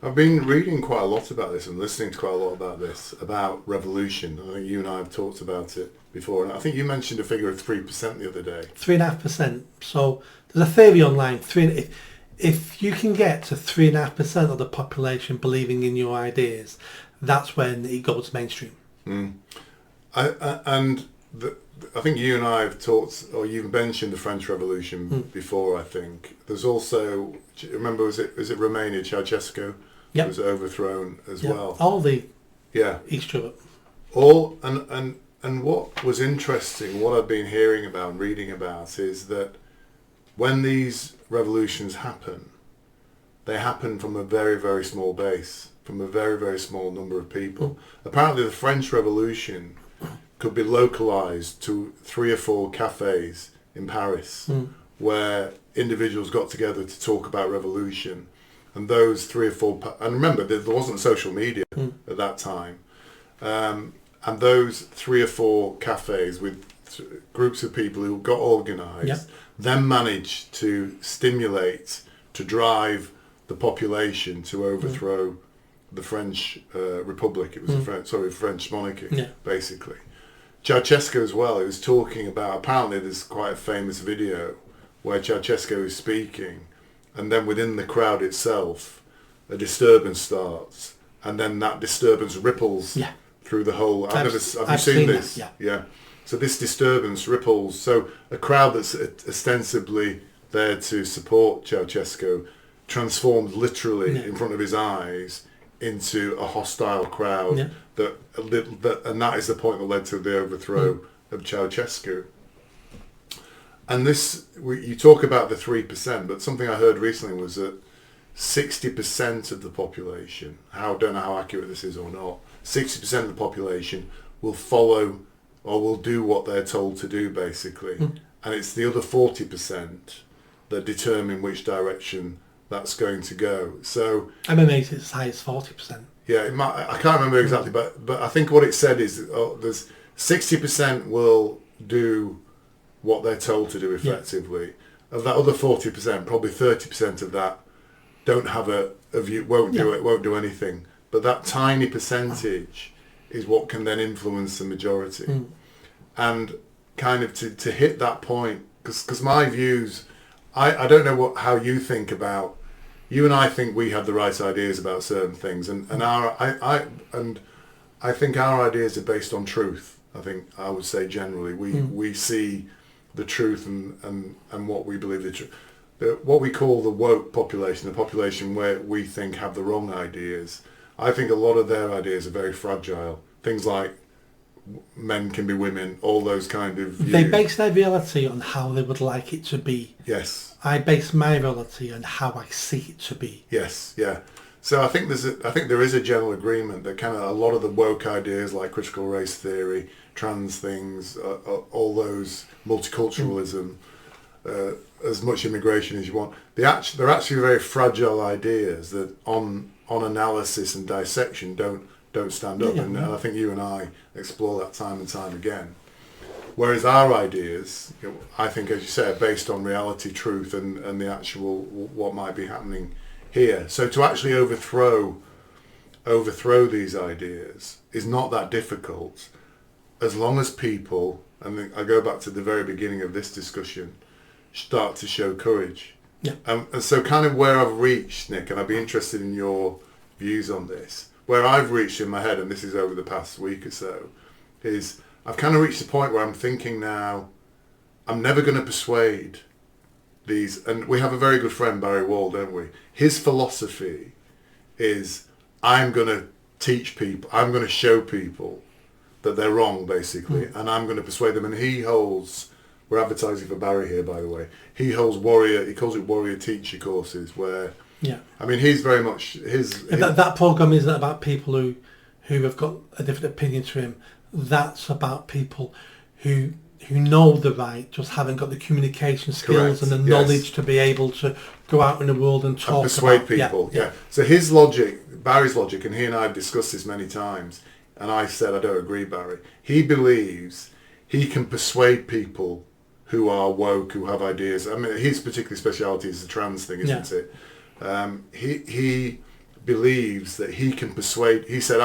I've been reading quite a lot about this and listening to quite a lot about this, about revolution. I think you and I have talked about it before. And I think you mentioned a figure of 3% the other day. 3.5%. So there's a theory online. If you can get to 3.5% of the population believing in your ideas, that's when it goes mainstream. I think you and I have talked, or you've mentioned the French Revolution before. I think there's also, remember, is it Romania? Ceausescu was overthrown as well. All the East Europe. All and what was interesting, what I've been hearing about and reading about, is that when these revolutions happen, they happen from a very, very small base, from a very, very small number of people. Apparently, the French Revolution could be localized to 3 or 4 cafes in Paris where individuals got together to talk about revolution, and those 3 or 4 and remember there wasn't social media at that time, and those 3 or 4 cafes with groups of people who got organized then managed to stimulate, to drive the population to overthrow the French Republic. It was the French monarchy, basically. Ceausescu as well, he was talking about, apparently there's quite a famous video where Ceausescu is speaking, and then within the crowd itself, a disturbance starts, and then that disturbance ripples through the whole... Have you seen this? Yeah. So this disturbance ripples, so a crowd that's ostensibly there to support Ceausescu transformed literally in front of his eyes into a hostile crowd and that is the point that led to the overthrow of Ceausescu. And this, you talk about the 3%, but something I heard recently was that 60% of the population, I don't know how accurate this is or not, 60% of the population will follow or will do what they're told to do, basically. And it's the other 40% that determine which direction that's going to go. So I'm amazed it's as high as 40%. Yeah, I can't remember exactly, but I think what it said is there's 60% will do what they're told to do effectively. Of that other 40%, probably 30% of that don't have a view, won't do anything. But that tiny percentage is what can then influence the majority. And kind of to hit that point, because my views, I don't know how you think about. You and I think we have the right ideas about certain things, and I think our ideas are based on truth. I would say generally we see the truth and what we believe the truth. What we call the woke population, the population where we think have the wrong ideas. I think a lot of their ideas are very fragile. Things like men can be women, all those kind of views. They base their reality on how they would like it to be. Yes. I base my reality on how I see it to be. Yes, yeah. So I think there is a general agreement that kind of a lot of the woke ideas like critical race theory, trans things, all those multiculturalism, as much immigration as you want, they're actually very fragile ideas that on analysis and dissection don't stand up. And I think you and I explore that time and time again. Whereas our ideas, I think, as you say, are based on reality, truth, and the actual what might be happening here. So to actually overthrow these ideas is not that difficult, as long as people, and I go back to the very beginning of this discussion, start to show courage. Yeah. And so kind of where I've reached, Nick, and I'd be interested in your views on this, where I've reached in my head, and this is over the past week or so, is I've kind of reached the point where I'm thinking now, I'm never going to persuade these, and we have a very good friend, Barry Wall, don't we? His philosophy is, I'm going to teach people, I'm going to show people that they're wrong, basically, and I'm going to persuade them. And he holds, we're advertising for Barry here, by the way, he holds he calls it warrior teacher courses, where, I mean, he's very much, that program isn't about people who have got a different opinion to him. That's about people who know the right, just haven't got the communication skills and the knowledge to be able to go out in the world and talk and persuade about people. Yeah. So his logic, Barry's logic, and he and I have discussed this many times, and I said I don't agree, Barry. He believes he can persuade people who are woke, who have ideas. I mean, his particular speciality is the trans thing, isn't it? He believes that he can persuade. He said,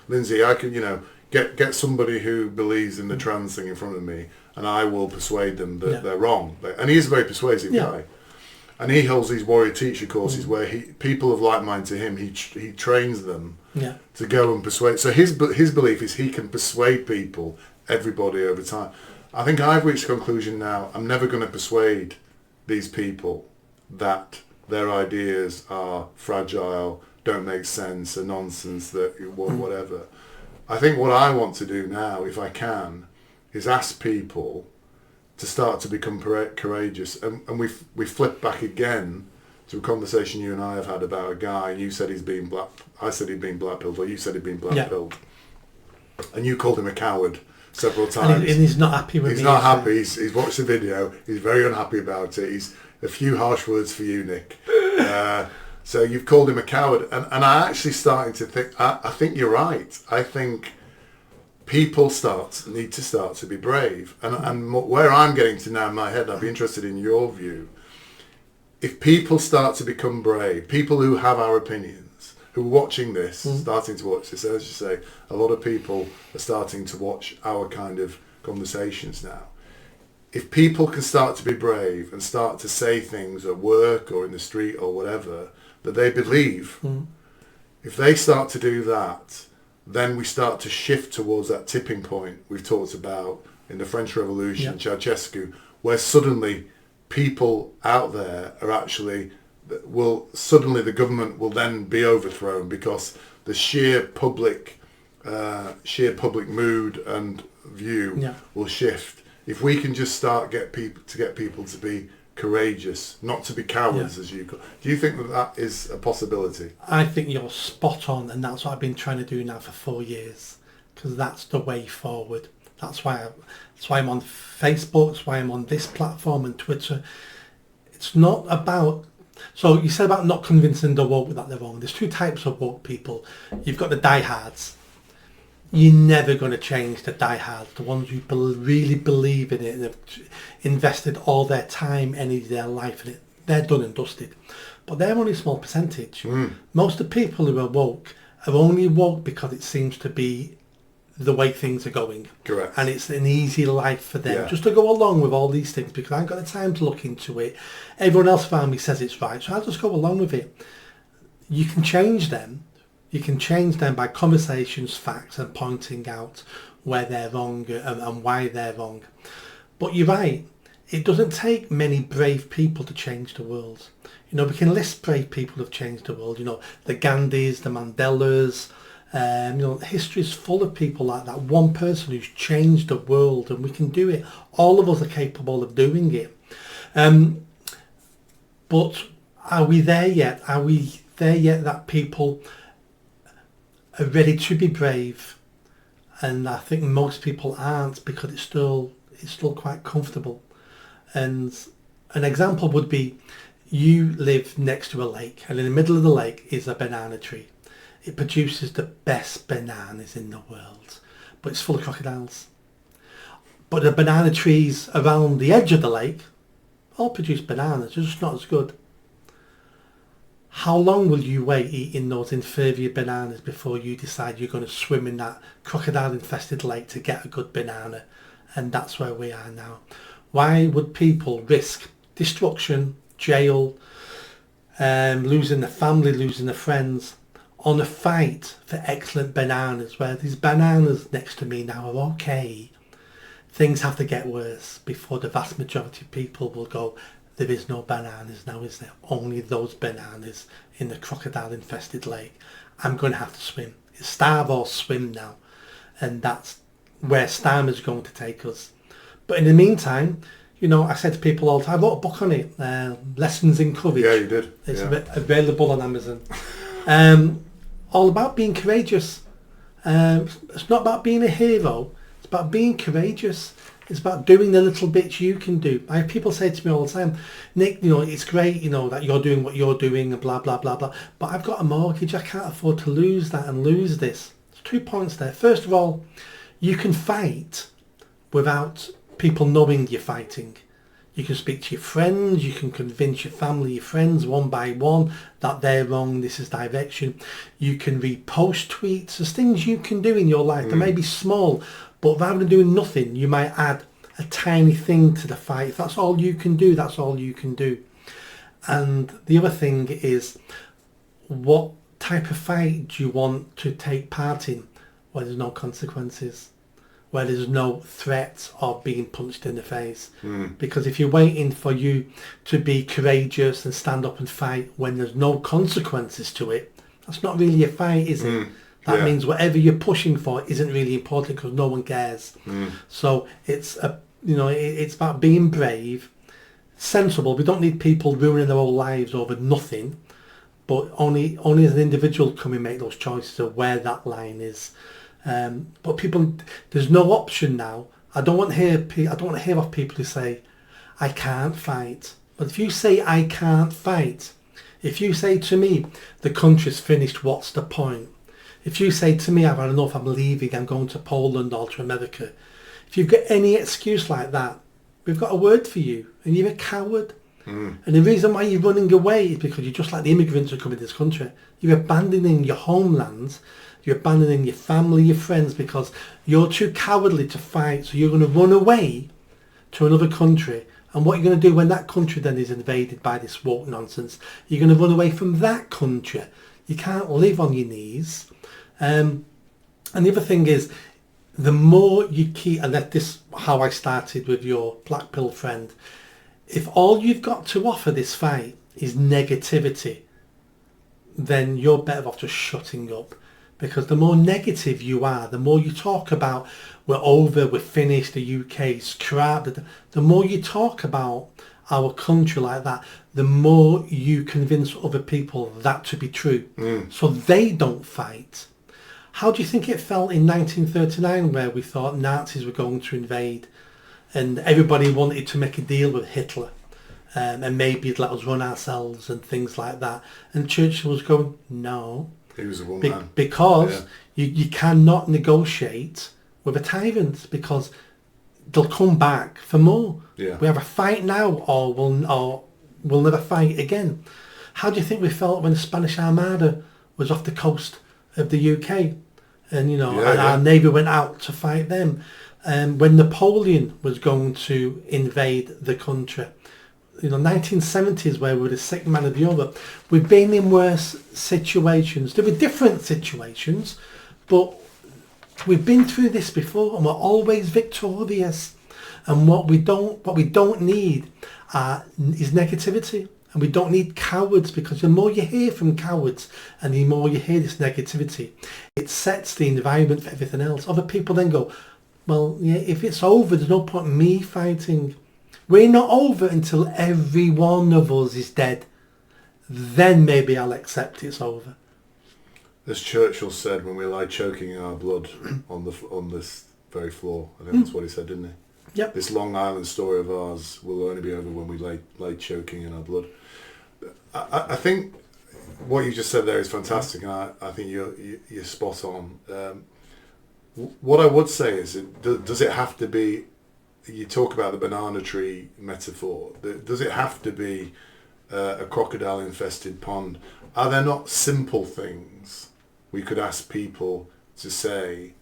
Lindsay, I can, get somebody who believes in the trans thing in front of me, and I will persuade them that they're wrong. And he is a very persuasive guy. And he holds these warrior teacher courses where people of like mind to him, he trains them to go and persuade. So his belief is he can persuade people, everybody over time. I think I've reached the conclusion now, I'm never going to persuade these people that their ideas are fragile, don't make sense, are nonsense, that whatever. I think what I want to do now, if I can, is ask people to start to become courageous. And we flip back again to a conversation you and I have had about a guy, and you said I said he'd been blackpilled, or you said he'd been blackpilled. And you called him a coward several times. And he's not happy with me. He's not happy. He's watched the video. He's very unhappy about it. He's a few harsh words for you, Nick. So you've called him a coward. And I actually starting to think, I think you're right. I think people need to start to be brave. And where I'm getting to now in my head, I'd be interested in your view. If people start to become brave, people who have our opinions, who are watching this, starting to watch this, as you say, a lot of people are starting to watch our kind of conversations now. If people can start to be brave and start to say things at work or in the street or whatever that they believe, if they start to do that, then we start to shift towards that tipping point we've talked about in the French Revolution, Ceausescu, where suddenly people out there are actually, the government will then be overthrown because the sheer public mood and view will shift. If we can just start get people to be courageous, not to be cowards, as you call. Do you think that is a possibility? I think you're spot on, and that's what I've been trying to do now for 4 years, because that's the way forward. That's why I'm on Facebook. That's why I'm on this platform and Twitter. It's not about. So you said about not convincing the woke that they're wrong. There's two types of woke people. You've got the diehards. You're never going to change the diehards, the ones who really believe in it and have invested all their time, energy, their life in it. They're done and dusted. But they're only a small percentage. Most of the people who are woke are only woke because it seems to be the way things are going. Correct. And it's an easy life for them just to go along with all these things because I ain't got the time to look into it. Everyone else around me says it's right, so I'll just go along with it. You can change them. You can change them by conversations, facts, and pointing out where they're wrong and why they're wrong. But you're right, it doesn't take many brave people to change the world. We can list brave people who've changed the world. The Gandhis, the Mandelas. History's full of people like that. One person who's changed the world, and we can do it. All of us are capable of doing it. But are we there yet? Are we there yet that people are ready to be brave? And I think most people aren't, because it's still quite comfortable. And an example would be, you live next to a lake, and in the middle of the lake is a banana tree. It produces the best bananas in the world, but it's full of crocodiles. But the banana trees around the edge of the lake all produce bananas, they're just not as good. How long will you wait eating those inferior bananas before you decide you're going to swim in that crocodile-infested lake to get a good banana? And that's where we are now. Why would people risk destruction, jail, losing their family, losing their friends, on a fight for excellent bananas, where these bananas next to me now are okay? Things have to get worse before the vast majority of people will go, there is no bananas now, is there? Only those bananas in the crocodile-infested lake. I'm going to have to swim. It's starve or swim now. And that's where Starmer's is going to take us. But in the meantime, I said to people all the time, I wrote a book on it, Lessons in Courage. Yeah, you did. It's available on Amazon. All about being courageous. It's not about being a hero. It's about being courageous. It's about doing the little bits you can do. I have people say to me all the time, Nick, it's great, that you're doing what you're doing and blah, blah, blah, blah. But I've got a mortgage. I can't afford to lose that and lose this. There's 2 points there. First of all, you can fight without people knowing you're fighting. You can speak to your friends, you can convince your family, your friends one by one that they're wrong, this is direction. You can repost tweets. There's things you can do in your life. They may be small, but rather than doing nothing, you might add a tiny thing to the fight. If that's all you can do, that's all you can do. And the other thing is, what type of fight do you want to take part in where there's no consequences? Where there's no threat of being punched in the face. Because if you're waiting for you to be courageous and stand up and fight when there's no consequences to it, that's not really a fight, is it? That means whatever you're pushing for isn't really important because no one cares. So it's it's about being brave, sensible. We don't need people ruining their whole lives over nothing, but only as an individual can we make those choices of where that line is. But people, there's no option now. I don't want to hear of people who say, I can't fight. But if you say I can't fight, if you say to me, the country's finished, what's the point? If you say to me, I've had enough, I'm leaving, I'm going to Poland or to America. If you've got any excuse like that, we've got a word for you, and you're a coward. And the reason why you're running away is because you're just like the immigrants who come into this country. You're abandoning your homeland. You're abandoning your family, your friends, because you're too cowardly to fight. So you're going to run away to another country. And what you're going to do when that country then is invaded by this woke nonsense, you're going to run away from that country. You can't live on your knees. And the other thing is, the more you keep, and that's this how I started with your black pill friend, if all you've got to offer this fight is negativity, then you're better off just shutting up. Because the more negative you are, the more you talk about we're over, we're finished, the UK's crap, the more you talk about our country like that, the more you convince other people that to be true. So they don't fight. How do you think it felt in 1939 where we thought Nazis were going to invade and everybody wanted to make a deal with Hitler and maybe let us run ourselves and things like that? And Churchill was going, no. He was a woman. Because you cannot negotiate with a tyrant because they'll come back for more. We have a fight now or we'll never fight again. How do you think we felt when the Spanish Armada was off the coast of the UK? And, our navy went out to fight them. When Napoleon was going to invade the country, 1970s, where we were the second man of Europe, we've been in worse situations. There were different situations, but we've been through this before, and we're always victorious. And what we don't need is negativity, and we don't need cowards, because the more you hear from cowards and the more you hear this negativity, it sets the environment for everything else. Other people then go, well, yeah, if it's over, there's no point in me fighting. We're not over until every one of us is dead. Then maybe I'll accept it's over. As Churchill said, when we lie choking in our blood on this very floor, I think that's what he said, didn't he? Yep. This Long Island story of ours will only be over when we lay choking in our blood. I think what you just said there is fantastic, and I think you're spot on. What I would say is, does it have to be? You talk about the banana tree metaphor. Does it have to be a crocodile-infested pond? Are there not simple things we could ask people to say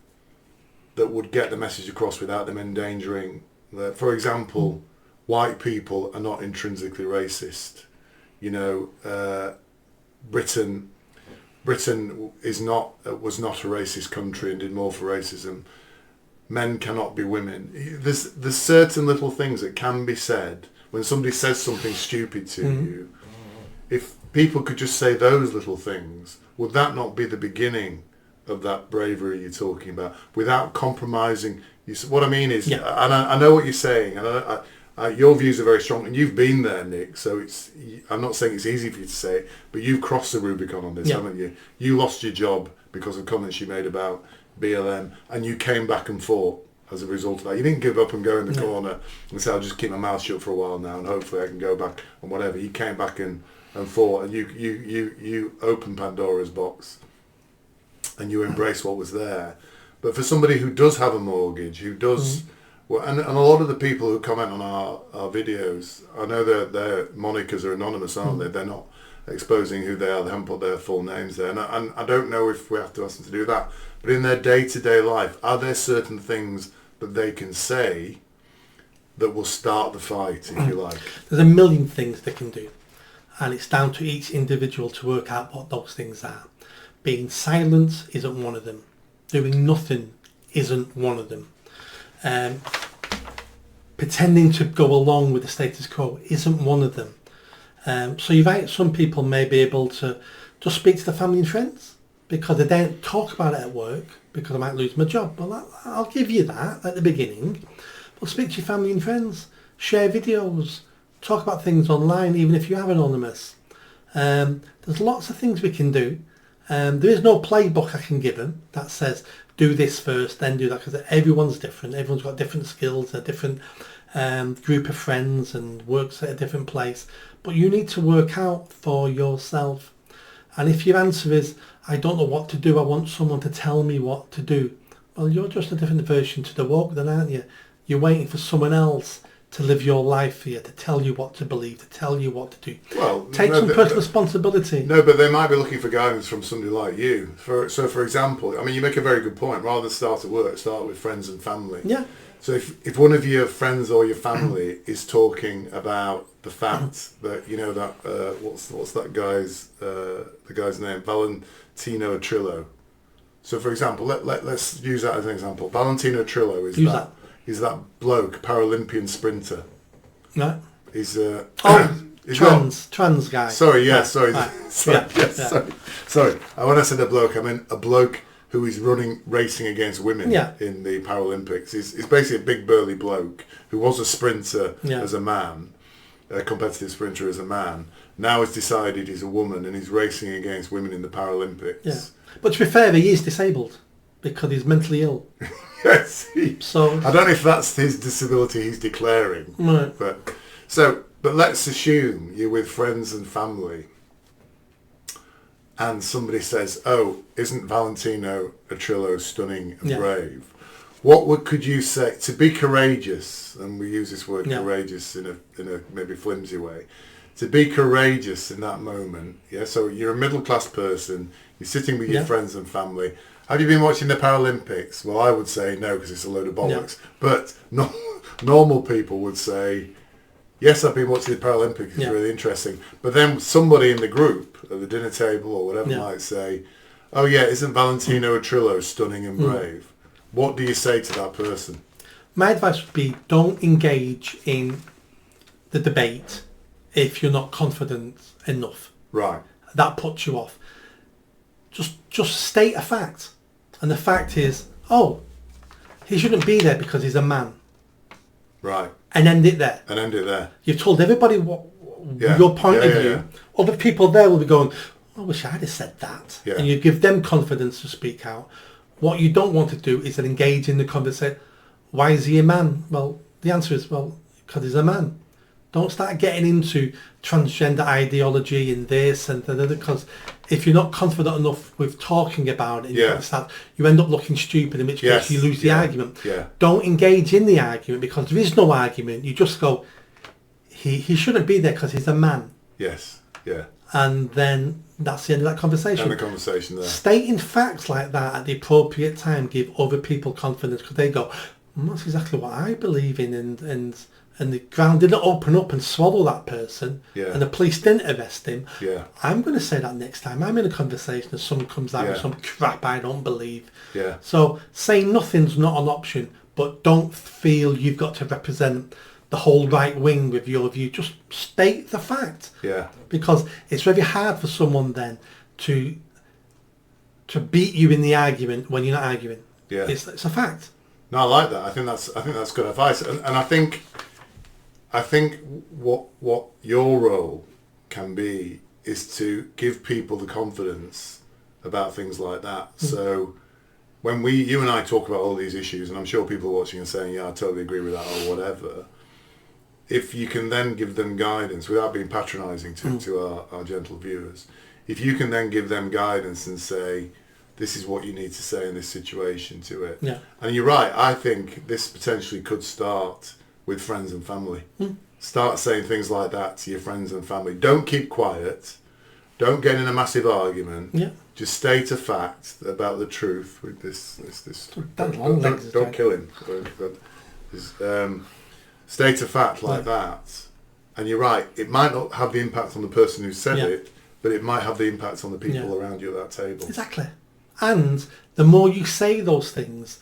that would get the message across without them endangering? For example, white people are not intrinsically racist. Britain was not a racist country and did more for racism. Men cannot be women. There's certain little things that can be said when somebody says something stupid to you. If people could just say those little things, would that not be the beginning of that bravery you're talking about, without compromising? What I mean is, and I know what you're saying, and your views are very strong, and you've been there, Nick. So I'm not saying it's easy for you to say it, but you've crossed the Rubicon on this, haven't you? You lost your job because of comments you made about BLM, and you came back and fought as a result of that. You didn't give up and go in the corner and say, I'll just keep my mouth shut for a while now and hopefully I can go back and whatever. You came back and fought, and you opened Pandora's box and you embraced what was there. But for somebody who does have a mortgage, who does Well, and a lot of the people who comment on our videos, I know their monikers are anonymous, aren't they? They're not exposing who they are. They haven't put their full names there. And I don't know if we have to ask them to do that. But in their day-to-day life, are there certain things that they can say that will start the fight, if you like? There's a million things they can do. And it's down to each individual to work out what those things are. Being silent isn't one of them. Doing nothing isn't one of them. Pretending to go along with the status quo isn't one of them. So some people may be able to just speak to the family and friends because they don't talk about it at work because I might lose my job. Well, I'll give you that at the beginning. But speak to your family and friends. Share videos. Talk about things online, even if you are anonymous. There's lots of things we can do. There is no playbook I can give them that says do this first, then do that, because everyone's different. Everyone's got different skills, a different group of friends, and works at a different place. But you need to work out for yourself. And if your answer is, I don't know what to do, I want someone to tell me what to do, well, you're just a different version to the woke then, aren't you? You're waiting for someone else to live your life for you, to tell you what to believe, to tell you what to do. Well, take some personal responsibility. No, but they might be looking for guidance from somebody like you. So, for example, I mean, you make a very good point. Rather than start at work, start with friends and family. Yeah. So if one of your friends or your family is talking about the fact that, you know, that what's that guy's the guy's name, Valentino Trillo. So, for example, let's use that as an example. Valentino Trillo is He's that bloke, Paralympian sprinter. Right. He's trans guy. Sorry, yeah, right. sorry. Right. Sorry. When I said a bloke, I meant a bloke who is racing against women in the Paralympics. He's basically a big burly bloke who was a sprinter as a man, a competitive sprinter as a man. Now has decided he's a woman and he's racing against women in the Paralympics. Yeah. But to be fair, he is disabled because he's mentally ill. Yes. So I don't know if that's his disability he's declaring. Right. But let's assume you're with friends and family and somebody says, "Oh, isn't Valentino Trillo stunning and brave?" What could you say to be courageous? And we use this word courageous in a maybe flimsy way. To be courageous in that moment. Yeah. So you're a middle class person. You're sitting with your friends and family. Have you been watching the Paralympics? Well, I would say no, because it's a load of bollocks. Yeah. But normal people would say, yes, I've been watching the Paralympics. It's really interesting. But then somebody in the group at the dinner table or whatever might say, oh yeah, isn't Valentino Trillo stunning and brave? What do you say to that person? My advice would be don't engage in the debate if you're not confident enough. Right. That puts you off. Just state a fact. And the fact is, oh, he shouldn't be there because he's a man. Right. And end it there. You've told everybody what your point of view. Yeah. Other people there will be going, I wish I'd have said that. Yeah. And you give them confidence to speak out. What you don't want to do is engage in the conversation. Why is he a man? Well, the answer is, because he's a man. Don't start getting into transgender ideology and this and that, because if you're not confident enough with talking about it, you end up looking stupid, in which case you lose the argument. Yeah. Don't engage in the argument because there is no argument. You just go, he shouldn't be there because he's a man. Yes, yeah. And then that's the end of that conversation. And the conversation there. Stating facts like that at the appropriate time give other people confidence because they go, that's exactly what I believe in, and the ground didn't open up and swallow that person, and the police didn't arrest him. Yeah. I'm going to say that next time I'm in a conversation and someone comes out with some crap I don't believe. Yeah. So saying nothing's not an option, but don't feel you've got to represent the whole right wing with your view. Just state the fact. Yeah. Because it's very hard for someone then to beat you in the argument when you're not arguing. Yeah. It's a fact. No, I like that. I think that's good advice, and I think what your role can be is to give people the confidence about things like that. So when you and I talk about all these issues, and I'm sure people are watching and saying, yeah, I totally agree with that or whatever, if you can then give them guidance without being patronising to our gentle viewers, if you can then give them guidance and say, this is what you need to say in this situation to it. Yeah. And you're right, I think this potentially could start with friends and family. Start saying things like that to your friends and family. Don't keep quiet. Don't get in a massive argument. Yeah. Just state a fact about the truth with this. Don't kill him. State a fact like that. And you're right, it might not have the impact on the person who said it, but it might have the impact on the people around you at that table. Exactly. And the more you say those things,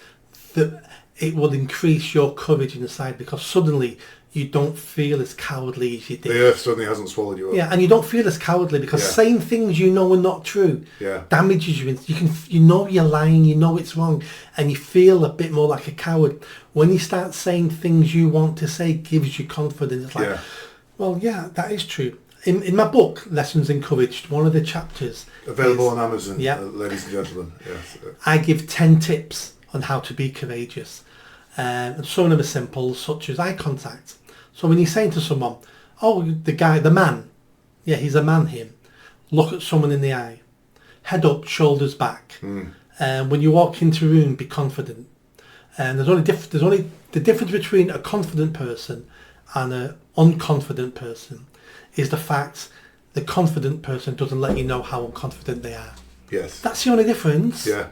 it will increase your courage inside, because suddenly you don't feel as cowardly as you did. The earth suddenly hasn't swallowed you up. Yeah, and you don't feel as cowardly because saying things you know are not true damages you. You know you're lying, you know it's wrong, and you feel a bit more like a coward. When you start saying things you want to say, it gives you confidence. It's like, well, yeah, that is true. In my book, Lessons Encouraged, one of the chapters... Available on Amazon, ladies and gentlemen. Yes. I give 10 tips on how to be courageous. And some of them are simple, such as eye contact. So when you're saying to someone, oh, the man, he's a man, him. Look at someone in the eye. Head up, shoulders back. And when you walk into a room, be confident. And there's only the difference between a confident person and an unconfident person is the fact the confident person doesn't let you know how unconfident they are. Yes. That's the only difference. Yeah.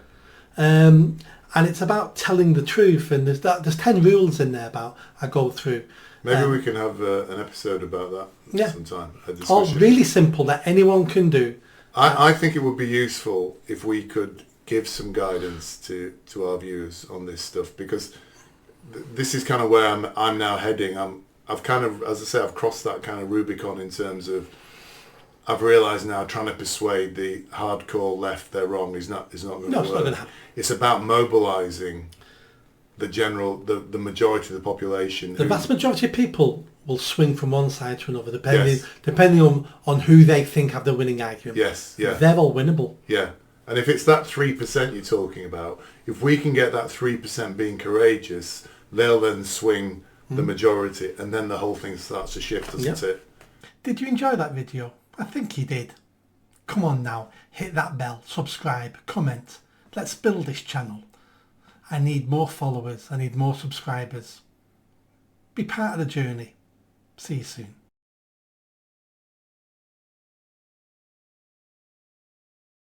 And it's about telling the truth, and there's 10 rules in there about I go through. Maybe we can have an episode about that sometime. A discussion. All really simple that anyone can do. I think it would be useful if we could give some guidance to our viewers on this stuff, because this is kind of where I'm now heading. I've kind of, as I say, I've crossed that kind of Rubicon in terms of I've realised now trying to persuade the hardcore left they're wrong is not going to work. It's not going to happen. It's about mobilising the majority of the population. The vast majority of people will swing from one side to another depending on who they think have the winning argument. Yes, yeah. They're all winnable. Yeah. And if it's that 3% you're talking about, if we can get that 3% being courageous, they'll then swing the majority, and then the whole thing starts to shift, doesn't it? Did you enjoy that video? I think you did. Come on now, hit that bell, subscribe, comment. Let's build this channel. I need more followers, I need more subscribers. Be part of the journey. See you soon.